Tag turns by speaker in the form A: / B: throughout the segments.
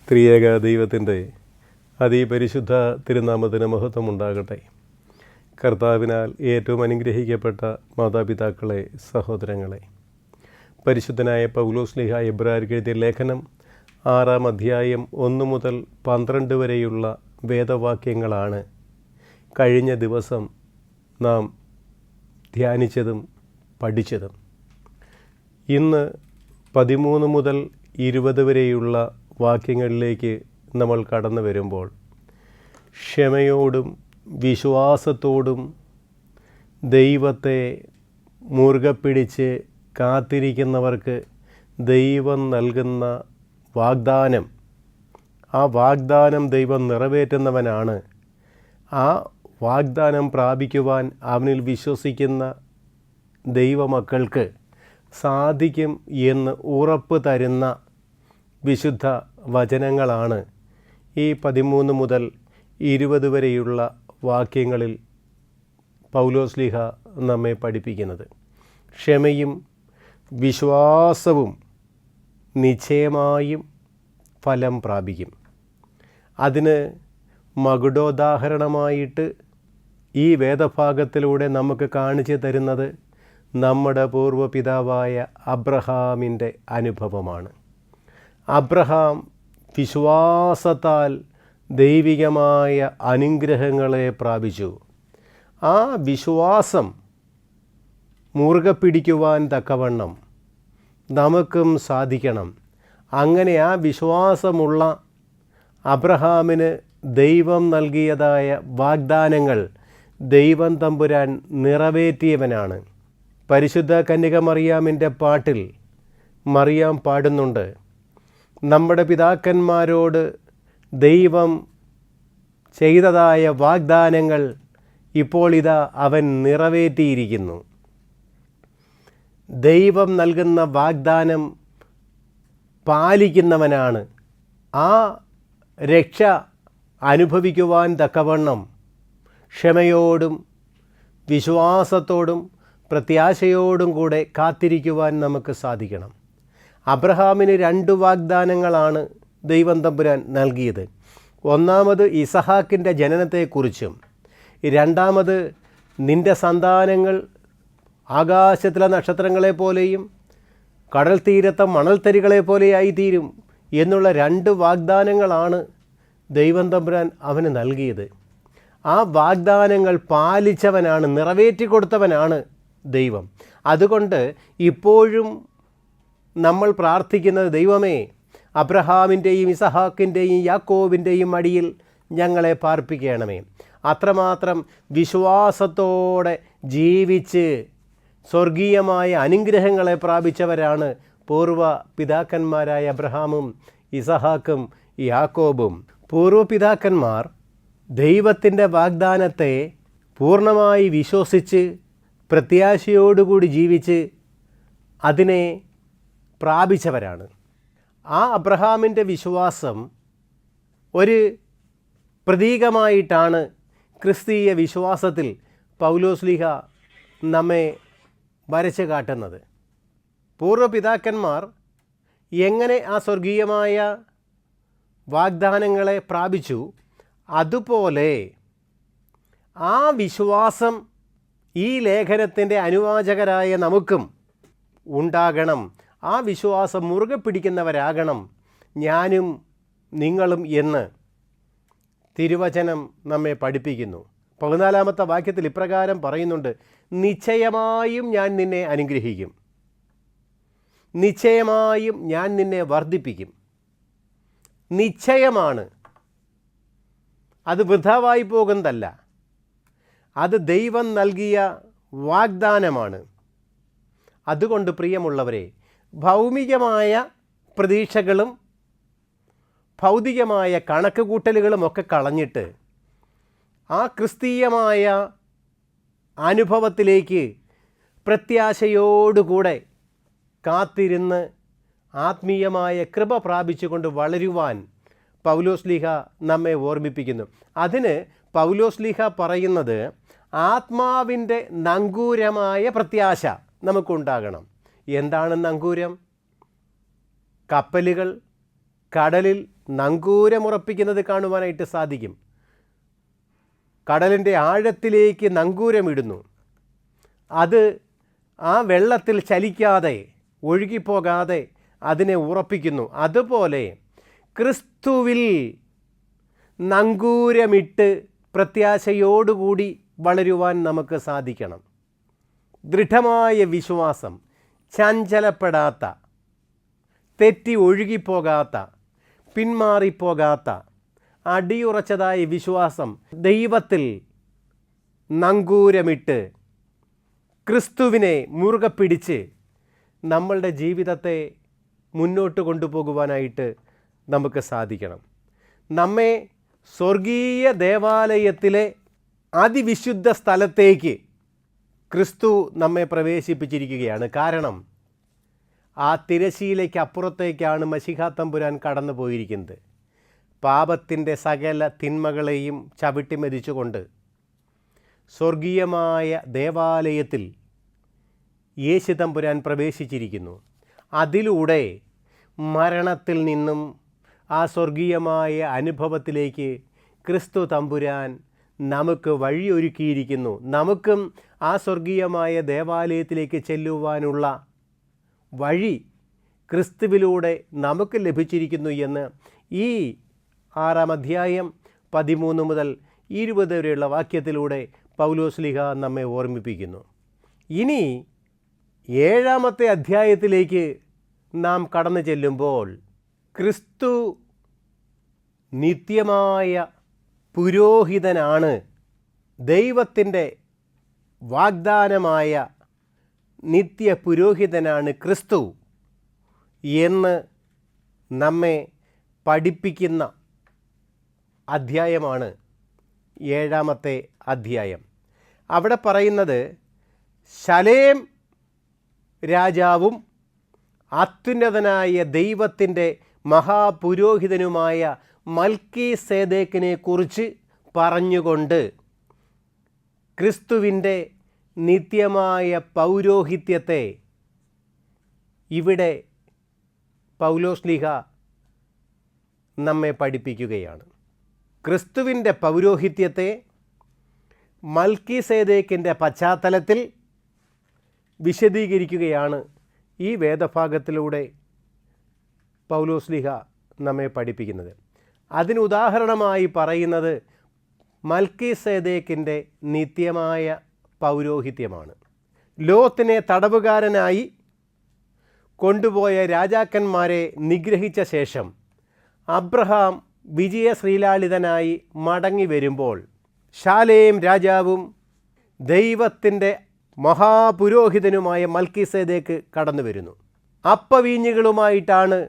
A: ത്രിയേക ദൈവത്തിൻ്റെ അതിപരിശുദ്ധ തിരുനാമത്തിന് മഹത്വമുണ്ടാകട്ടെ. കർത്താവിനാൽ ഏറ്റവും അനുഗ്രഹിക്കപ്പെട്ട മാതാപിതാക്കളെ, സഹോദരങ്ങളെ, പരിശുദ്ധനായ പൗലോസ്ലീഹ എബ്രായർക്ക് എഴുതിയ ലേഖനം 6-ാം അധ്യായം 1 മുതൽ 12 വരെയുള്ള വേദവാക്യങ്ങളാണ് കഴിഞ്ഞ ദിവസം നാം ധ്യാനിച്ചതും പഠിച്ചതും. ഇന്ന് 13 മുതൽ 20 വരെയുള്ള വാക്യങ്ങളിലേക്ക് നമ്മൾ കടന്നു വരുമ്പോൾ ക്ഷമയോടും വിശ്വാസത്തോടും ദൈവത്തെ മുറുകെ പിടിച്ച് കാത്തിരിക്കുന്നവർക്ക് ദൈവം നൽകുന്ന വാഗ്ദാനം, ആ വാഗ്ദാനം ദൈവം നിറവേറ്റുന്നവനാണ്. ആ വാഗ്ദാനം പ്രാപിക്കുവാൻ അവനിൽ വിശ്വസിക്കുന്ന ദൈവമക്കൾക്ക് സാധിക്കും എന്ന് ഉറപ്പ് തരുന്ന വിശുദ്ധ വചനങ്ങളാണ് ഈ 13 മുതൽ 20 വരെയുള്ള വാക്യങ്ങളിൽ പൗലോസ്ലീഹ നമ്മെ പഠിപ്പിക്കുന്നത്. ക്ഷമയും വിശ്വാസവും നിശ്ചയമായും ഫലം പ്രാപിക്കും. അതിന് മകുടോദാഹരണമായിട്ട് ഈ വേദഭാഗത്തിലൂടെ നമുക്ക് കാണിച്ചു തരുന്നത് നമ്മുടെ പൂർവ്വപിതാവായ അബ്രഹാമിൻ്റെ അനുഭവമാണ്. അബ്രഹാം വിശ്വാസത്താൽ ദൈവികമായ അനുഗ്രഹങ്ങളെ പ്രാപിച്ചു. ആ വിശ്വാസം മുറുകെ പിടിക്കുവാൻ തക്കവണ്ണം നമുക്കും സാധിക്കണം. അങ്ങനെ ആ വിശ്വാസമുള്ള അബ്രഹാമിന് ദൈവം നൽകിയതായ വാഗ്ദാനങ്ങൾ ദൈവം തമ്പുരാൻ നിറവേറ്റിയവനാണ്. പരിശുദ്ധ കന്യക മറിയാമിൻ്റെ പാട്ടിൽ മറിയാം പാടുന്നുണ്ട്, നമ്മുടെ പിതാക്കന്മാരോട് ദൈവം ചെയ്തതായ വാഗ്ദാനങ്ങൾ ഇപ്പോൾ ഇതാ അവൻ നിറവേറ്റിയിരിക്കുന്നു. ദൈവം നൽകുന്ന വാഗ്ദാനം പാലിക്കുന്നവനാണ്. ആ രക്ഷ അനുഭവിക്കുവാൻ തക്കവണ്ണം ക്ഷമയോടും വിശ്വാസത്തോടും പ്രത്യാശയോടും കൂടെ കാത്തിരിക്കുവാൻ നമുക്ക് സാധിക്കണം. അബ്രഹാമിന് 2 വാഗ്ദാനങ്ങളാണ് ദൈവം തമ്പുരാൻ നൽകിയത്. ഒന്നാമത് ഇസഹാക്കിൻ്റെ ജനനത്തെക്കുറിച്ചും, രണ്ടാമത് നിൻ്റെ സന്താനങ്ങൾ ആകാശത്തിലെ നക്ഷത്രങ്ങളെ പോലെയും കടൽ തീരത്തെ മണൽത്തരികളെ പോലെയായി തീരും എന്നുള്ള 2 വാഗ്ദാനങ്ങളാണ് ദൈവം തമ്പുരാൻ അവന് നൽകിയത്. ആ വാഗ്ദാനങ്ങൾ പാലിച്ചവനാണ്, നിറവേറ്റിക്കൊടുത്തവനാണ് ദൈവം. അതുകൊണ്ട് ഇപ്പോഴും നമ്മൾ പ്രാർത്ഥിക്കുന്നത്, ദൈവമേ, അബ്രഹാമിൻ്റെയും ഇസഹാക്കിൻ്റെയും യാക്കോബിൻ്റെയും മടിയിൽ ഞങ്ങളെ പാർപ്പിക്കണമേ. അത്രമാത്രം വിശ്വാസത്തോടെ ജീവിച്ച് സ്വർഗീയമായ അനുഗ്രഹങ്ങളെ പ്രാപിച്ചവരാണ് പൂർവ്വ പിതാക്കന്മാരായ അബ്രഹാമും ഇസഹാക്കും യാക്കോബും. പൂർവ്വപിതാക്കന്മാർ ദൈവത്തിൻ്റെ വാഗ്ദാനത്തെ പൂർണ്ണമായി വിശ്വസിച്ച് പ്രത്യാശയോടുകൂടി ജീവിച്ച് അതിനെ പ്രാപിച്ചവരാണ്. ആ അബ്രഹാമിൻ്റെ വിശ്വാസം ഒരു പ്രതീകമായിട്ടാണ് ക്രിസ്തീയ വിശ്വാസത്തിൽ പൗലോസ്ലീഹ നമ്മെ വരച്ച് കാട്ടുന്നത്. പൂർവ്വപിതാക്കന്മാർ എങ്ങനെ ആ സ്വർഗീയമായ വാഗ്ദാനങ്ങളെ പ്രാപിച്ചു, അതുപോലെ ആ വിശ്വാസം ഈ ലേഖനത്തിൻ്റെ അനുവാചകരായ നമുക്കും ഉണ്ടാകണം. ആ വിശ്വാസം മുറുകെ പിടിക്കുന്നവരാകണം ഞാനും നിങ്ങളും എന്ന് തിരുവചനം നമ്മെ പഠിപ്പിക്കുന്നു. 14-ാമത്തെ വാക്യത്തിൽ ഇപ്രകാരം പറയുന്നുണ്ട്, നിശ്ചയമായും ഞാൻ നിന്നെ അനുഗ്രഹിക്കും, നിശ്ചയമായും ഞാൻ നിന്നെ വർദ്ധിപ്പിക്കും. നിശ്ചയമാണ്, അത് വൃഥാവായി പോകുന്നതല്ല, അത് ദൈവം നൽകിയ വാഗ്ദാനമാണ്. അതുകൊണ്ട് പ്രിയമുള്ളവരെ, ഭൗമികമായ പ്രതീക്ഷകളും ഭൗതികമായ കണക്കുകൂട്ടലുകളുമൊക്കെ കളഞ്ഞിട്ട് ആ ക്രിസ്തീയമായ അനുഭവത്തിലേക്ക് പ്രത്യാശയോടുകൂടെ കാത്തിരുന്ന് ആത്മീയമായ കൃപ പ്രാപിച്ചുകൊണ്ട് വളരുവാൻ പൗലോസ്ലീഹ നമ്മെ ഓർമ്മിപ്പിക്കുന്നു. അതിന് പൗലോസ്ലീഹ പറയുന്നത് ആത്മാവിൻ്റെ നങ്കൂരമായ പ്രത്യാശ നമുക്കുണ്ടാകണം. എന്താണ് നങ്കൂരം? കപ്പലുകൾ കടലിൽ നങ്കൂരമുറപ്പിക്കുന്നത് കാണുവാനായിട്ട് സാധിക്കും. കടലിൻ്റെ ആഴത്തിലേക്ക് നങ്കൂരമിടുന്നു. അത് ആ വെള്ളത്തിൽ ചലിക്കാതെ ഒഴുകിപ്പോകാതെ അതിനെ ഉറപ്പിക്കുന്നു. അതുപോലെ ക്രിസ്തുവിൽ നങ്കൂരമിട്ട് പ്രത്യാശയോടുകൂടി വളരുവാൻ നമുക്ക് സാധിക്കണം. ദൃഢമായ വിശ്വാസം, ചഞ്ചലപ്പെടാത്ത, തെറ്റി ഒഴുകിപ്പോകാത്ത, പിന്മാറിപ്പോകാത്ത അടിയുറച്ചതായ വിശ്വാസം, ദൈവത്തിൽ നങ്കൂരമിട്ട് ക്രിസ്തുവിനെ മുറുകെ പിടിച്ച് നമ്മളുടെ ജീവിതത്തെ മുന്നോട്ട് കൊണ്ടുപോകുവാനായിട്ട് നമുക്ക് സാധിക്കണം. നമ്മെ സ്വർഗീയ ദേവാലയത്തിലെ അതിവിശുദ്ധ സ്ഥലത്തേക്ക് ക്രിസ്തു നമ്മെ പ്രവേശിപ്പിച്ചിരിക്കുകയാണ്. കാരണം ആ തിരശ്ശീലയ്ക്ക് അപ്പുറത്തേക്കാണ് മശിഹാ തമ്പുരാൻ കടന്നു പോയിരിക്കുന്നത്. പാപത്തിൻ്റെ സകല തിന്മകളെയും ചവിട്ടിമെതിച്ചുകൊണ്ട് സ്വർഗീയമായ ദേവാലയത്തിൽ യേശു തമ്പുരാൻ പ്രവേശിച്ചിരിക്കുന്നു. അതിലൂടെ മരണത്തിൽ നിന്നും ആ സ്വർഗീയമായ അനുഭവത്തിലേക്ക് ക്രിസ്തു തമ്പുരാൻ നമുക്ക് വഴിയൊരുക്കിയിരിക്കുന്നു. നമുക്കും ആ സ്വർഗീയമായ ദേവാലയത്തിലേക്ക് ചെല്ലുവാനുള്ള വഴി ക്രിസ്തുവിലൂടെ നമുക്ക് ലഭിച്ചിരിക്കുന്നു എന്ന് ഈ 6-ാം അധ്യായം 13 മുതൽ 20 വരെയുള്ള വാക്യത്തിലൂടെ പൗലോസ്ലീഹ നമ്മെ ഓർമ്മിപ്പിക്കുന്നു. ഇനി 7-ാമത്തെ അധ്യായത്തിലേക്ക് നാം കടന്നു ചെല്ലുമ്പോൾ ക്രിസ്തു നിത്യമായ പുരോഹിതനാണ്, ദൈവത്തിൻ്റെ വാഗ്ദാനമായ നിത്യ പുരോഹിതനാണ് ക്രിസ്തു എന്ന് നമ്മെ പഠിപ്പിക്കുന്ന അധ്യായമാണ് 7-ാമത്തെ അധ്യായം. അവിടെ പറയുന്നത് ശലേം രാജാവും അത്യുന്നതനായ ദൈവത്തിൻ്റെ മഹാപുരോഹിതനുമായ മൽക്കീസേദെക്കിനെ കുറിച്ച് പറഞ്ഞുകൊണ്ട് ക്രിസ്തുവിൻ്റെ നിത്യമായ പൗരോഹിത്യത്തെ ഇവിടെ പൗലോസ്ലീഹ നമ്മെ പഠിപ്പിക്കുകയാണ്. ക്രിസ്തുവിൻ്റെ പൗരോഹിത്യത്തെ മൽക്കീസേദെക്കിൻ്റെ പശ്ചാത്തലത്തിൽ വിശദീകരിക്കുകയാണ് ഈ വേദഭാഗത്തിലൂടെ പൗലോസ്ലീഹ നമ്മെ പഠിപ്പിക്കുന്നത്. അതിനുദാഹരണമായി പറയുന്നത് മൽക്കീസേദെക്കിൻ്റെ നിത്യമായ പൗരോഹിത്യമാണ്. ലോത്തിനെ തടവുകാരനായി കൊണ്ടുപോയ രാജാക്കന്മാരെ നിഗ്രഹിച്ച ശേഷം അബ്രഹാം വിജയശ്രീലാളിതനായി മടങ്ങി വരുമ്പോൾ ശാലേം രാജാവും ദൈവത്തിൻ്റെ മഹാപുരോഹിതനുമായ മൽക്കീസേദെക്ക് കടന്നു വരുന്നു. അപ്പവീഞ്ഞുകളുമായിട്ടാണ്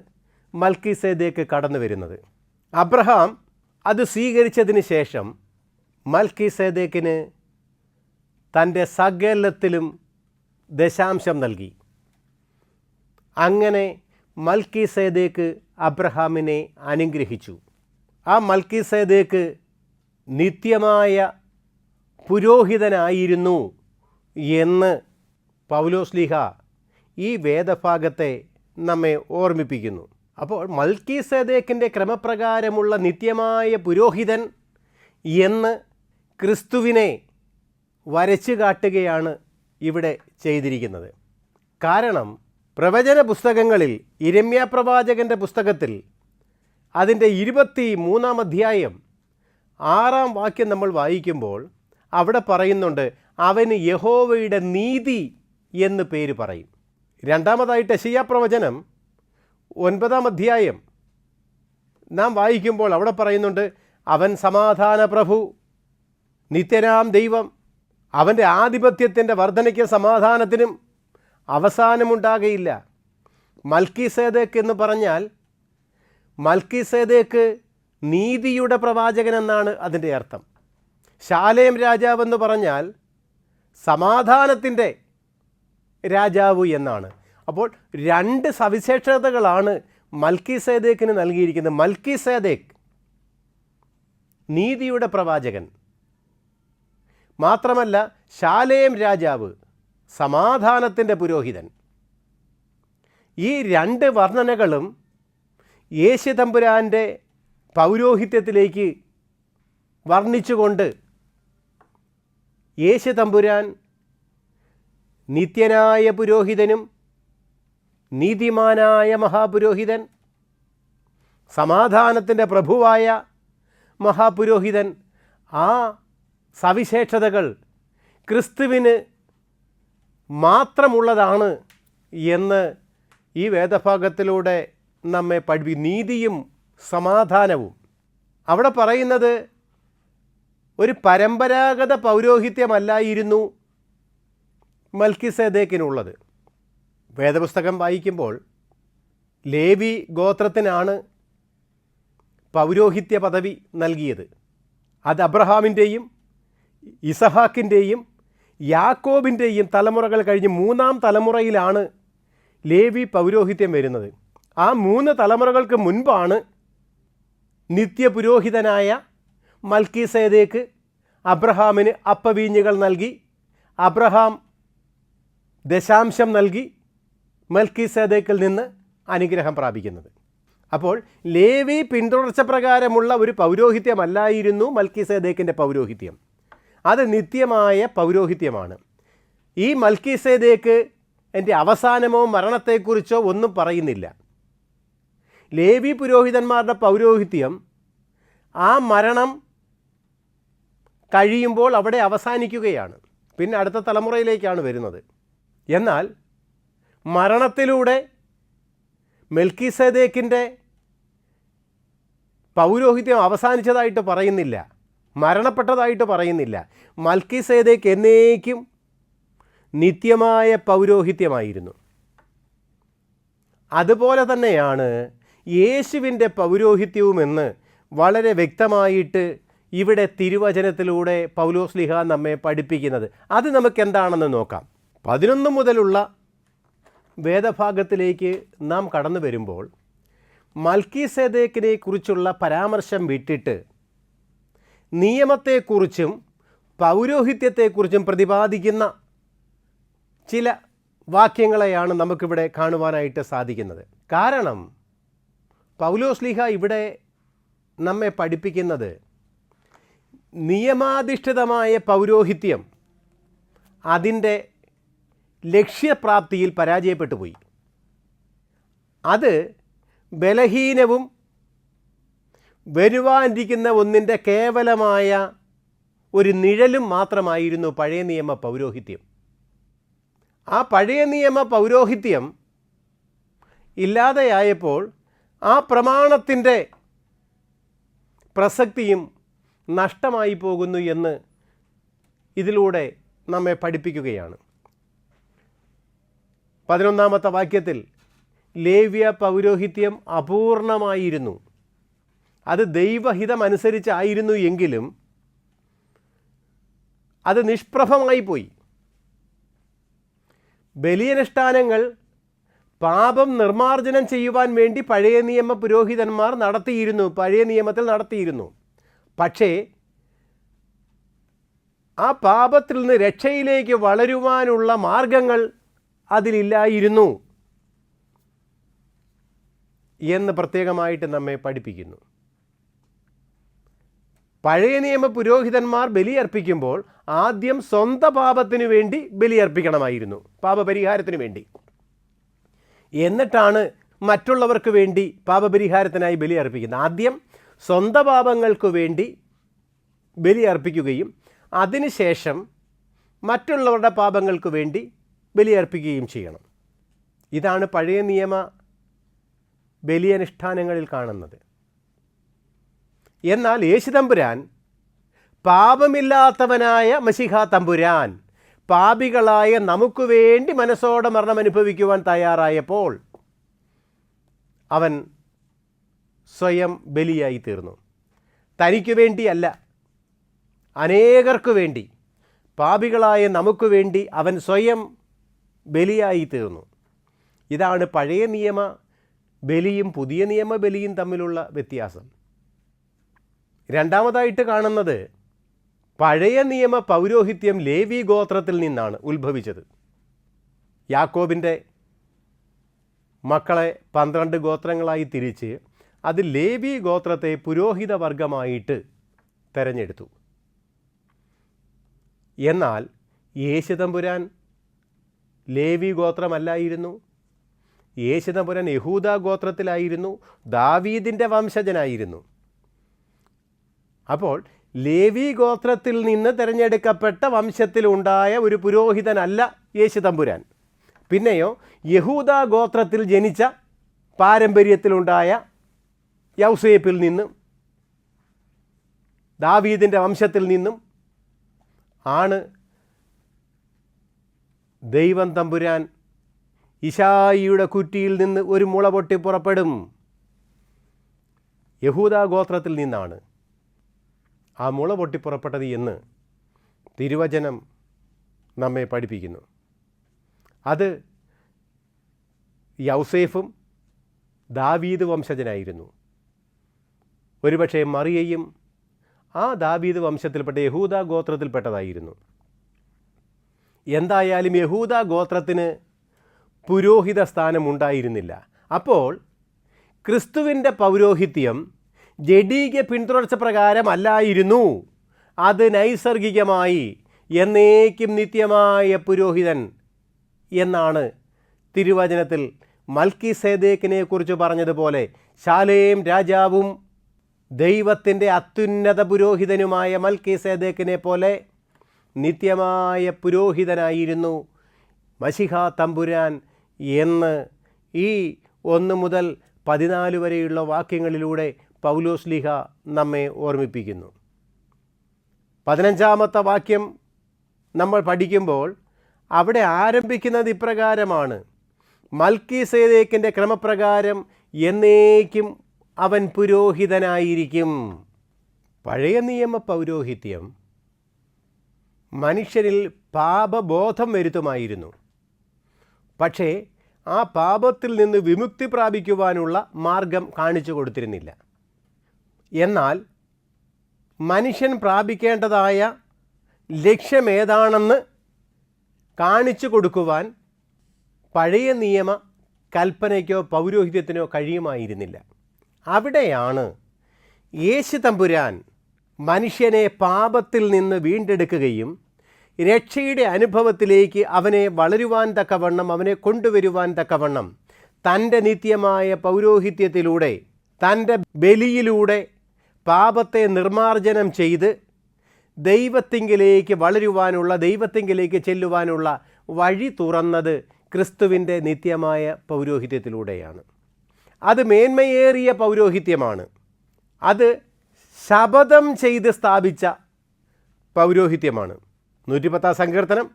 A: മൽക്കീസേദെക്ക് കടന്നു വരുന്നത്. അബ്രഹാം അത് സ്വീകരിച്ചതിന് ശേഷം മൽക്കീസേദെക്കിന് തൻ്റെ സകലത്തിലും ദശാംശം നൽകി. അങ്ങനെ മൽക്കീസേദെക്ക് അബ്രഹാമിനെ അനുഗ്രഹിച്ചു. ആ മൽക്കീസേദെക്ക് നിത്യമായ പുരോഹിതനായിരുന്നു എന്ന് പൗലോസ്ലീഹ ഈ വേദഭാഗത്തെ നമ്മെ ഓർമ്മിപ്പിക്കുന്നു. അപ്പോൾ മൽക്കീസേദെക്കിൻ്റെ ക്രമപ്രകാരമുള്ള നിത്യമായ പുരോഹിതൻ എന്ന് ക്രിസ്തുവിനെ വരച്ചു കാട്ടുകയാണ് ഇവിടെ ചെയ്തിരിക്കുന്നത്. കാരണം പ്രവചന പുസ്തകങ്ങളിൽ യിരെമ്യാ പ്രവാചകൻ്റെ പുസ്തകത്തിൽ അതിൻ്റെ 23-ാം അധ്യായം 6-ാം വാക്യം നമ്മൾ വായിക്കുമ്പോൾ അവിടെ പറയുന്നുണ്ട്, അവന് യഹോവയുടെ നീതി എന്ന് പേര് പറയും. രണ്ടാമതായിട്ട് യെശയ്യാ പ്രവചനം 9-ാം അധ്യായം നാം വായിക്കുമ്പോൾ അവിടെ പറയുന്നുണ്ട്, അവൻ സമാധാന പ്രഭു, നിത്യനാം ദൈവം, അവൻ്റെ ആധിപത്യത്തിൻ്റെ വർധനയ്ക്കും സമാധാനത്തിനും അവസാനമുണ്ടാകയില്ല. മൽക്കീസേദെക്ക് എന്ന് പറഞ്ഞാൽ മൽക്കീസേദെക്ക് നീതിയുടെ പ്രവാചകൻ എന്നാണ് അതിൻ്റെ അർത്ഥം. ശാലേം രാജാവെന്ന് പറഞ്ഞാൽ സമാധാനത്തിൻ്റെ രാജാവ് എന്നാണ്. അപ്പോൾ രണ്ട് സവിശേഷതകളാണ് മൽക്കീസേദെക്കിന് നൽകിയിരിക്കുന്നത്. മൽക്കീസേദെക്ക് നീതിയുടെ പ്രവാചകൻ മാത്രമല്ല, ശാലേം രാജാവ് സമാധാനത്തിൻ്റെ പുരോഹിതൻ. ഈ രണ്ട് വർണ്ണനകളും യേശു തമ്പുരാൻ്റെ പൗരോഹിത്യത്തിലേക്ക് വർണ്ണിച്ചുകൊണ്ട് യേശു തമ്പുരാൻ നിത്യനായ പുരോഹിതനും നീതിമാനായ മഹാപുരോഹിതൻ, സമാധാനത്തിൻ്റെ പ്രഭുവായ മഹാപുരോഹിതൻ, ആ സവിശേഷതകൾ ക്രിസ്തുവിന് മാത്രമുള്ളതാണ് എന്ന് ഈ വേദഭാഗത്തിലൂടെ നമ്മെ നീതിയും സമാധാനവും. അവിടെ പറയുന്നത് ഒരു പരമ്പരാഗത പൗരോഹിത്യമല്ലായിരുന്നു മൽക്കിസേദേക്കിനുള്ളത്. വേദപുസ്തകം വായിക്കുമ്പോൾ ലേവി ഗോത്രത്തിനാണ് പൗരോഹിത്യ പദവി നൽകിയത്. അത് അബ്രഹാമിൻ്റെയും ഇസഹാക്കിൻ്റെയും യാക്കോബിൻ്റെയും തലമുറകൾ കഴിഞ്ഞ് 3-ാം തലമുറയിലാണ് ലേവി പൗരോഹിത്യം വരുന്നത്. ആ 3 തലമുറകൾക്ക് മുൻപാണ് നിത്യപുരോഹിതനായ മൽക്കീസേദേക്ക് അബ്രഹാമിന് അപ്പവീഞ്ഞുകൾ നൽകി, അബ്രഹാം ദശാംശം നൽകി മൽക്കീസേദേക്കിൽ നിന്ന് അനുഗ്രഹം പ്രാപിക്കുന്നത്. അപ്പോൾ ലേവി പിന്തുടർച്ച പ്രകാരമുള്ള ഒരു പൗരോഹിത്യമല്ലായിരുന്നു മൽക്കീസേദേക്കിൻ്റെ പൗരോഹിത്യം. അത് നിത്യമായ പൗരോഹിത്യമാണ്. ഈ മൽക്കീസേദേക്ക് എൻ്റെ അവസാനമോ മരണത്തെക്കുറിച്ചോ ഒന്നും പറയുന്നില്ല. ലേവി പുരോഹിതന്മാരുടെ പൗരോഹിത്യം ആ മരണം കഴിയുമ്പോൾ അവിടെ അവസാനിക്കുകയാണ്, പിന്നെ അടുത്ത തലമുറയിലേക്കാണ് വരുന്നത്. എന്നാൽ മരണത്തിലൂടെ മെൽക്കിസേദേക്കിൻ്റെ പൗരോഹിത്യം അവസാനിച്ചതായിട്ട് പറയുന്നില്ല, മരണപ്പെട്ടതായിട്ട് പറയുന്നില്ല. മൽക്കിസേദേക്ക് എന്നേക്കും നിത്യമായ പൗരോഹിത്യമായിരുന്നു. അതുപോലെ തന്നെയാണ് യേശുവിൻ്റെ പൗരോഹിത്യവുമെന്ന് വളരെ വ്യക്തമായിട്ട് ഇവിടെ തിരുവചനത്തിലൂടെ പൗലോസ്ലീഹ നമ്മെ പഠിപ്പിക്കുന്നത്. അത് നമുക്കെന്താണെന്ന് നോക്കാം. 11 മുതലുള്ള വേദഭാഗത്തിലേക്ക് നാം കടന്നു വരുമ്പോൾ മൽക്കീസേദേക്കിനെ കുറിച്ചുള്ള പരാമർശം വിട്ടിട്ട് നിയമത്തെക്കുറിച്ചും പൗരോഹിത്യത്തെക്കുറിച്ചും പ്രതിപാദിക്കുന്ന ചില വാക്യങ്ങളെയാണ് നമുക്കിവിടെ കാണുവാനായിട്ട് സാധിക്കുന്നത്. കാരണം പൗലോസ്ലീഹ ഇവിടെ നമ്മെ പഠിപ്പിക്കുന്നത് നിയമാധിഷ്ഠിതമായ പൗരോഹിത്യം അതിൻ്റെ ലക്ഷ്യപ്രാപ്തിയിൽ പരാജയപ്പെട്ടു പോയി. അത് ബലഹീനവും വരുവാനിരിക്കുന്ന ഒന്നിൻ്റെ കേവലമായ ഒരു നിഴലും മാത്രമായിരുന്നു പഴയ നിയമ പൗരോഹിത്യം. ആ പഴയ നിയമ പൗരോഹിത്യം ഇല്ലാതെയായപ്പോൾ ആ പ്രമാണത്തിൻ്റെ പ്രസക്തിയും നഷ്ടമായി പോകുന്നു എന്ന് ഇതിലൂടെ നമ്മെ പഠിപ്പിക്കുകയാണ്. 11-ാമത്തെ വാക്യത്തിൽ ലേവ്യ പൗരോഹിത്യം അപൂർണമായിരുന്നു. അത് ദൈവഹിതമനുസരിച്ചായിരുന്നു എങ്കിലും അത് നിഷ്പ്രഭമായി പോയി. ബലിയനുഷ്ഠാനങ്ങൾ പാപം നിർമ്മാർജ്ജനം ചെയ്യുവാൻ വേണ്ടി പഴയ നിയമ പുരോഹിതന്മാർ പഴയ നിയമത്തിൽ നടത്തിയിരുന്നു. പക്ഷേ ആ പാപത്തിൽ നിന്ന് രക്ഷയിലേക്ക് വളരുവാനുള്ള മാർഗങ്ങൾ അതിലില്ലായിരുന്നു എന്ന് പ്രത്യേകമായിട്ട് നമ്മെ പഠിപ്പിക്കുന്നു. പഴയ നിയമ പുരോഹിതന്മാർ ബലിയർപ്പിക്കുമ്പോൾ ആദ്യം സ്വന്തം പാപത്തിനു വേണ്ടി ബലിയർപ്പിക്കണമായിരുന്നു, പാപപരിഹാരത്തിന് വേണ്ടി. എന്നിട്ടാണ് മറ്റുള്ളവർക്ക് വേണ്ടി പാപപരിഹാരത്തിനായി ബലിയർപ്പിക്കുന്നത്. ആദ്യം സ്വന്തം പാപങ്ങൾക്ക് വേണ്ടി ബലിയർപ്പിക്കുകയും അതിനുശേഷം മറ്റുള്ളവരുടെ പാപങ്ങൾക്ക് വേണ്ടി ബലിയർപ്പിക്കുകയും ചെയ്യണം. ഇതാണ് പഴയ നിയമ ബലിയനുഷ്ഠാനങ്ങളിൽ കാണുന്നത്. എന്നാൽ യേശു തമ്പുരാൻ പാപമില്ലാത്തവനായ മശിഹാ തമ്പുരാൻ പാപികളായ നമുക്ക് വേണ്ടി മനസ്സോടെ മരണം അനുഭവിക്കുവാൻ തയ്യാറായപ്പോൾ അവൻ സ്വയം ബലിയായി തീർന്നു. തനിക്ക് വേണ്ടിയല്ല, അനേകർക്ക് വേണ്ടി, പാപികളായ നമുക്ക് വേണ്ടി അവൻ സ്വയം ബലിയായി തീർന്നു. ഇതാണ് പഴയ നിയമ ബലിയും പുതിയ നിയമ ബലിയും തമ്മിലുള്ള വ്യത്യാസം. രണ്ടാമതായിട്ട് കാണുന്നത് പഴയ നിയമ പൗരോഹിത്യം ലേവി ഗോത്രത്തിൽ നിന്നാണ് ഉത്ഭവിച്ചത്. യാക്കോബിൻ്റെ മക്കളെ 12 ഗോത്രങ്ങളായി തിരിച്ച് അത് ലേവി ഗോത്രത്തെ പുരോഹിത വർഗമായിട്ട് തിരഞ്ഞെടുത്തു. എന്നാൽ യേശുതമ്പുരാൻ ലേവി ഗോത്രമല്ലായിരുന്നു. യേശുതമ്പുരാൻ യഹൂദ ഗോത്രത്തിലായിരുന്നു, ദാവീദിൻ്റെ വംശജനായിരുന്നു. അപ്പോൾ ലേവി ഗോത്രത്തിൽ നിന്ന് തിരഞ്ഞെടുക്കപ്പെട്ട വംശത്തിലുണ്ടായ ഒരു പുരോഹിതനല്ല യേശുതമ്പുരാൻ. പിന്നെയോ യഹൂദ ഗോത്രത്തിൽ ജനിച്ച പാരമ്പര്യത്തിലുണ്ടായ യൗസേപ്പിൽ നിന്നും ദാവീദിൻ്റെ വംശത്തിൽ നിന്നും ആണ് ദൈവം തമ്പുരാൻ ഇശായിയുടെ കുറ്റിയിൽ നിന്ന് ഒരു മുള പൊട്ടി പുറപ്പെടും. യഹൂദ ഗോത്രത്തിൽ നിന്നാണ് ആ മുള പൊട്ടി പുറപ്പെട്ടത് എന്ന് തിരുവചനം നമ്മെ പഠിപ്പിക്കുന്നു. അത് യൗസേഫും ദാവീദ് വംശജനായിരുന്നു. ഒരുപക്ഷെ മറിയയും ആ ദാവീദ് വംശത്തിൽപ്പെട്ട യഹൂദ ഗോത്രത്തിൽപ്പെട്ടതായിരുന്നു. എന്തായാലും യഹൂദ ഗോത്രത്തിന് പുരോഹിത സ്ഥാനം ഉണ്ടായിരുന്നില്ല. അപ്പോൾ ക്രിസ്തുവിൻ്റെ പൗരോഹിത്യം ജഡീക പിന്തുടർച്ച പ്രകാരമല്ലായിരുന്നു. അത് നൈസർഗികമായി എന്നേക്കും നിത്യമായ പുരോഹിതൻ എന്നാണ് തിരുവചനത്തിൽ മൽക്കിസേദേക്കിനെ കുറിച്ച് പറഞ്ഞതുപോലെ ശാലേം രാജാവും ദൈവത്തിൻ്റെ അത്യുന്നത പുരോഹിതനുമായ മൽക്കിസേദേക്കിനെ പോലെ നിത്യമായ പുരോഹിതനായിരുന്നു മശിഹ തമ്പുരാൻ എന്ന് ഈ 1 മുതൽ 14 വരെയുള്ള വാക്യങ്ങളിലൂടെ പൗലോസ്ലീഹ നമ്മെ ഓർമ്മിപ്പിക്കുന്നു. 15-ാമത്തെ വാക്യം നമ്മൾ പഠിക്കുമ്പോൾ അവിടെ ആരംഭിക്കുന്നത് ഇപ്രകാരമാണ്: മൽക്കിസേദേക്കിൻ്റെ ക്രമപ്രകാരം എന്നേക്കും അവൻ പുരോഹിതനായിരിക്കും. പഴയ നിയമ പൗരോഹിത്യം മനുഷ്യരിൽ പാപബോധം വരുത്തുമായിരുന്നു. പക്ഷേ ആ പാപത്തിൽ നിന്ന് വിമുക്തി പ്രാപിക്കുവാനുള്ള മാർഗം കാണിച്ചു കൊടുത്തിരുന്നില്ല. എന്നാൽ മനുഷ്യൻ പ്രാപിക്കേണ്ടതായ ലക്ഷ്യമേതാണെന്ന് കാണിച്ചു കൊടുക്കുവാൻ പഴയ നിയമ കൽപ്പനയ്ക്കോ പൗരോഹിത്യത്തിനോ കഴിയുമായിരുന്നില്ല. അവിടെയാണ് യേശു തമ്പുരാൻ മനുഷ്യനെ പാപത്തിൽ നിന്ന് വീണ്ടെടുക്കുകയും രക്ഷയുടെ അനുഭവത്തിലേക്ക് അവനെ വളരുവാൻ തക്കവണ്ണം, അവനെ കൊണ്ടുവരുവാൻ തക്കവണ്ണം തൻ്റെ നിത്യമായ പൗരോഹിത്യത്തിലൂടെ, തൻ്റെ ബലിയിലൂടെ പാപത്തെ നിർമ്മാർജ്ജനം ചെയ്ത് ദൈവത്തിങ്കിലേക്ക് വളരുവാനുള്ള, ദൈവത്തിങ്കിലേക്ക് ചെല്ലുവാനുള്ള വഴി തുറന്നത് ക്രിസ്തുവിൻ്റെ നിത്യമായ പൗരോഹിത്യത്തിലൂടെയാണ്. അത് മേന്മയേറിയ പൗരോഹിത്യമാണ്. അത് ശപഥം ചെയ്ത് സ്ഥാപിച്ച പൗരോഹിത്യമാണ്. 110 സങ്കീർത്തനം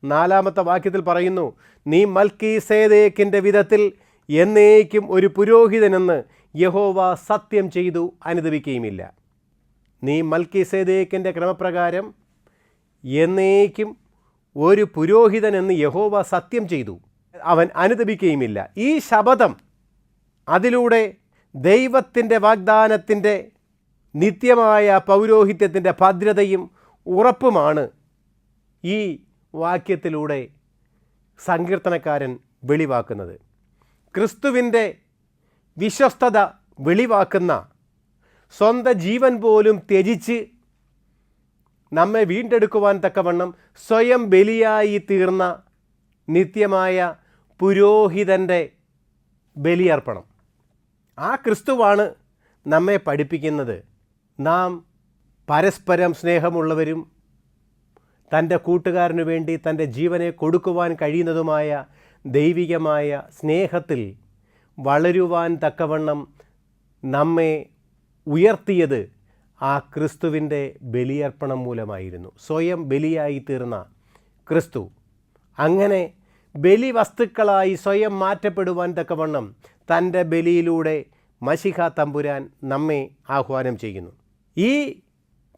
A: 4-ാമത്തെ വാക്യത്തിൽ പറയുന്നു: നീ മൽക്കീസേദേക്കിൻ്റെ വിധത്തിൽ എന്നേക്കും ഒരു പുരോഹിതനെന്ന് യഹോവ സത്യം ചെയ്തു അനുദപിക്കുകയുമില്ല. നീ മൽക്കീസേദേക്കിൻ്റെ ക്രമപ്രകാരം എന്നേക്കും ഒരു പുരോഹിതനെന്ന് യഹോവ സത്യം ചെയ്തു, അവൻ അനുദപിക്കുകയുമില്ല. ഈ ശപഥം, അതിലൂടെ ദൈവത്തിൻ്റെ വാഗ്ദാനത്തിൻ്റെ നിത്യമായ പൗരോഹിത്യത്തിൻ്റെ ഭദ്രതയും ഉറപ്പുമാണ് ഈ വാക്യത്തിലൂടെ സങ്കീർത്തനക്കാരൻ വെളിവാക്കുന്നത്. ക്രിസ്തുവിൻ്റെ വിശ്വസ്തത വെളിവാക്കുന്ന, സ്വന്തം ജീവൻ പോലും ത്യജിച്ച് നമ്മെ വീണ്ടെടുക്കുവാൻ തക്കവണ്ണം സ്വയം ബലിയായി തീർന്ന നിത്യമായ പുരോഹിതൻ്റെ ബലിയർപ്പണം. ആ ക്രിസ്തുവാണ് നമ്മെ പഠിപ്പിക്കുന്നത് നാം പരസ്പരം സ്നേഹമുള്ളവരും തൻ്റെ കൂട്ടുകാരനു വേണ്ടി തൻ്റെ ജീവനെ കൊടുക്കുവാൻ കഴിയുന്നതുമായ ദൈവികമായ സ്നേഹത്തിൽ വളരുവാൻ തക്കവണ്ണം നമ്മെ ഉയർത്തിയത് ആ ക്രിസ്തുവിൻ്റെ ബലിയർപ്പണം മൂലമായിരുന്നു. സ്വയം ബലിയായി തീർന്ന ക്രിസ്തു അങ്ങനെ ബലി വസ്തുക്കളായി സ്വയം മാറ്റപ്പെടുവാൻ തക്കവണ്ണം തൻ്റെ ബലിയിലൂടെ മശിഹ തമ്പുരാൻ നമ്മെ ആഹ്വാനം ചെയ്യുന്നു. ഈ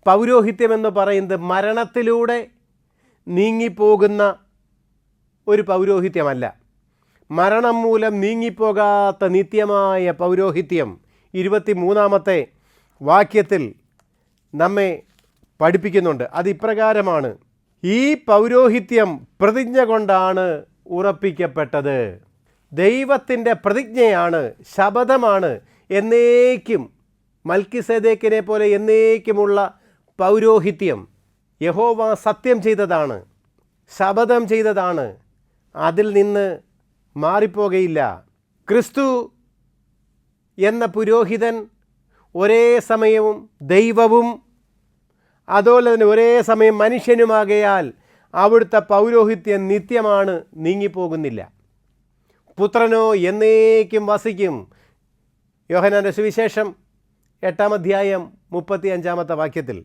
A: പൗരോഹിത്യമെന്ന് പറയുന്നത് മരണത്തിലൂടെ നീങ്ങിപ്പോകുന്ന ഒരു പൗരോഹിത്യമല്ല. മരണം മൂലം നീങ്ങിപ്പോകാത്ത നിത്യമായ പൗരോഹിത്യം 23-ാമത്തെ വാക്യത്തിൽ നമ്മെ പഠിപ്പിക്കുന്നുണ്ട്. അതിപ്രകാരമാണ്: ഈ പൗരോഹിത്യം പ്രതിജ്ഞ കൊണ്ടാണ് ഉറപ്പിക്കപ്പെട്ടത്. ദൈവത്തിൻ്റെ പ്രതിജ്ഞയാണ്, ശപഥമാണ് എന്നേക്കും മൽക്കിസേദേക്കിനെ പോലെ എന്നേക്കുമുള്ള പൗരോഹിത്യം യഹോവ സത്യം ചെയ്തതാണ്, ശപഥം ചെയ്തതാണ്. അതിൽ നിന്ന് മാറിപ്പോകയില്ല. ക്രിസ്തു എന്ന പുരോഹിതൻ ഒരേ സമയവും ദൈവവും അതുപോലെ തന്നെ ഒരേ സമയം മനുഷ്യനുമാകയാൽ അവിടുത്തെ പൗരോഹിത്യം നിത്യമാണ്, നീങ്ങിപ്പോകുന്നില്ല. പുത്രനോ എന്നേക്കും വസിക്കും. യോഹന്നാൻ്റെ സുവിശേഷം 8-ാം അധ്യായം 35-ാമത്തെ വാക്യത്തിൽ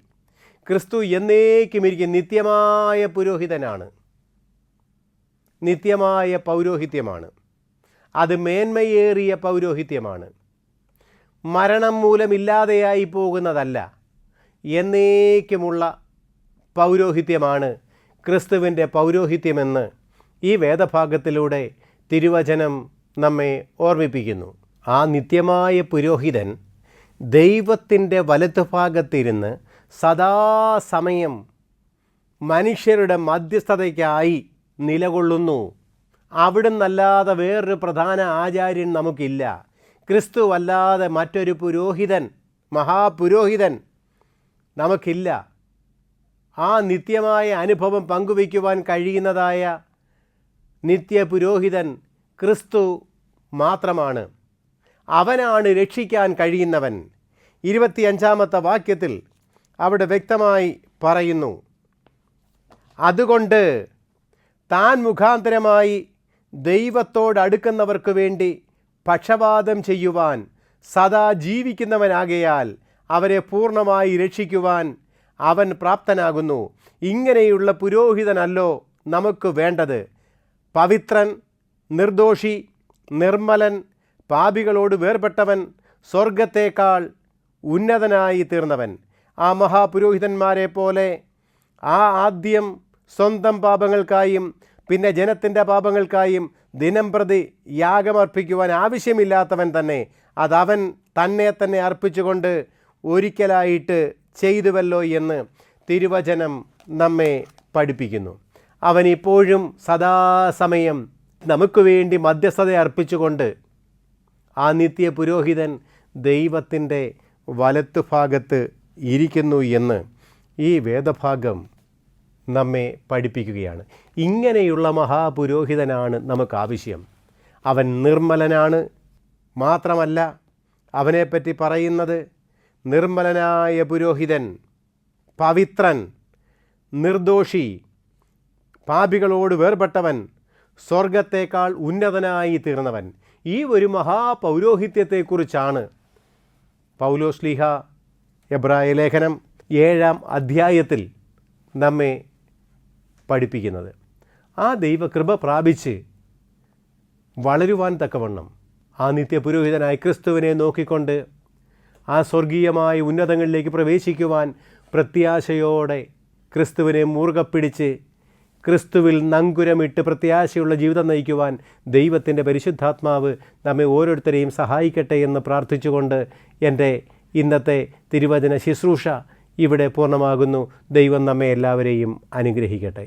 A: ക്രിസ്തു എന്നേക്കും ഇരിക്കും. നിത്യമായ പുരോഹിതനാണ്, നിത്യമായ പൗരോഹിത്യമാണ്. അത് മേന്മയേറിയ പൗരോഹിത്യമാണ്. മരണം മൂലമില്ലാതെയായി പോകുന്നതല്ല, എന്നേക്കുമുള്ള പൗരോഹിത്യമാണ് ക്രിസ്തുവിൻ്റെ പൗരോഹിത്യമെന്ന് ഈ വേദഭാഗത്തിലൂടെ തിരുവചനം നമ്മെ ഓർമ്മിപ്പിക്കുന്നു. ആ നിത്യമായ പുരോഹിതൻ ദൈവത്തിൻ്റെ വലത്തുഭാഗത്തിരുന്ന് സദാസമയം മനുഷ്യരുടെ മധ്യസ്ഥതയ്ക്കായി നിലകൊള്ളുന്നു. അവിടുന്നല്ലാതെ വേറൊരു പ്രധാന ആചാര്യൻ നമുക്കില്ല. ക്രിസ്തു അല്ലാതെ മറ്റൊരു പുരോഹിതൻ, മഹാപുരോഹിതൻ നമുക്കില്ല. ആ നിത്യമായ അനുഭവം പങ്കുവയ്ക്കുവാൻ കഴിയുന്നതായ നിത്യപുരോഹിതൻ ക്രിസ്തു മാത്രമാണ്. അവനാണ് രക്ഷിക്കാൻ കഴിയുന്നവൻ. 25-ാമത്തെ വാക്യത്തിൽ അവിടെ വ്യക്തമായി പറയുന്നു, അതുകൊണ്ട് താൻ മുഖാന്തരമായി ദൈവത്തോടടുക്കുന്നവർക്ക് വേണ്ടി പക്ഷപാതം ചെയ്യുവാൻ സദാ ജീവിക്കുന്നവനാകയാൽ അവരെ പൂർണ്ണമായി രക്ഷിക്കുവാൻ അവൻ പ്രാപ്തനാകുന്നു. ഇങ്ങനെയുള്ള പുരോഹിതനല്ലോ നമുക്ക് വേണ്ടത്. പവിത്രൻ, നിർദോഷി, നിർമ്മലൻ, പാപികളോട് വേർപെട്ടവൻ, സ്വർഗത്തേക്കാൾ ഉന്നതനായി തീർന്നവൻ. ആ മഹാപുരോഹിതന്മാരെ പോലെ ആദ്യം സ്വന്തം പാപങ്ങൾക്കായും പിന്നെ ജനത്തിൻ്റെ പാപങ്ങൾക്കായും ദിനംപ്രതി യാഗമർപ്പിക്കുവാൻ ആവശ്യമില്ലാത്തവൻ തന്നെ അതവൻ തന്നെ അർപ്പിച്ചുകൊണ്ട് ഒരിക്കലായിട്ട് ചെയ്തുവല്ലോ എന്ന് തിരുവചനം നമ്മെ പഠിപ്പിക്കുന്നു. അവൻ ഇപ്പോഴും സദാസമയം നമുക്ക് വേണ്ടി മധ്യസ്ഥത അർപ്പിച്ചുകൊണ്ട് ആ നിത്യ പുരോഹിതൻ ദൈവത്തിൻ്റെ വലത്തുഭാഗത്ത് ഇരിക്കുന്നു എന്ന് ഈ വേദഭാഗം നമ്മെ പഠിപ്പിക്കുകയാണ്. ഇങ്ങനെയുള്ള മഹാപുരോഹിതനാണ് നമുക്ക് ആവശ്യം. അവൻ നിർമ്മലനാണ്. മാത്രമല്ല അവനെപ്പറ്റി പറയുന്നത് നിർമ്മലനായ പുരോഹിതൻ, പവിത്രൻ, നിർദോഷി, പാപികളോട് വേർപെട്ടവൻ, സ്വർഗത്തേക്കാൾ ഉന്നതനായി തീർന്നവൻ. ഈ ഒരു മഹാപൗരോഹിത്യത്തെക്കുറിച്ചാണ് പൗലോസ്ലീഹ എബ്രായ ലേഖനം 7-ാം അധ്യായത്തിൽ നമ്മെ പഠിപ്പിക്കുന്നത്. ആ ദൈവകൃപ പ്രാപിച്ച് വളരുവാൻ തക്കവണ്ണം ആ നിത്യപുരോഹിതനായ ക്രിസ്തുവിനെ നോക്കിക്കൊണ്ട് ആ സ്വർഗീയമായ ഉന്നതങ്ങളിലേക്ക് പ്രവേശിക്കുവാൻ പ്രത്യാശയോടെ ക്രിസ്തുവിനെ മുറുകെ പിടിച്ച് ക്രിസ്തുവിൽ നങ്കുരമിട്ട് പ്രത്യാശയുള്ള ജീവിതം നയിക്കുവാൻ ദൈവത്തിൻ്റെ പരിശുദ്ധാത്മാവ് നമ്മെ ഓരോരുത്തരെയും സഹായിക്കട്ടെ എന്ന് പ്രാർത്ഥിച്ചുകൊണ്ട് എൻ്റെ ഇന്നത്തെ തിരുവചന ശുശ്രൂഷ ഇവിടെ പൂർണ്ണമാകുന്നു. ദൈവം നമ്മെ എല്ലാവരെയും അനുഗ്രഹിക്കട്ടെ.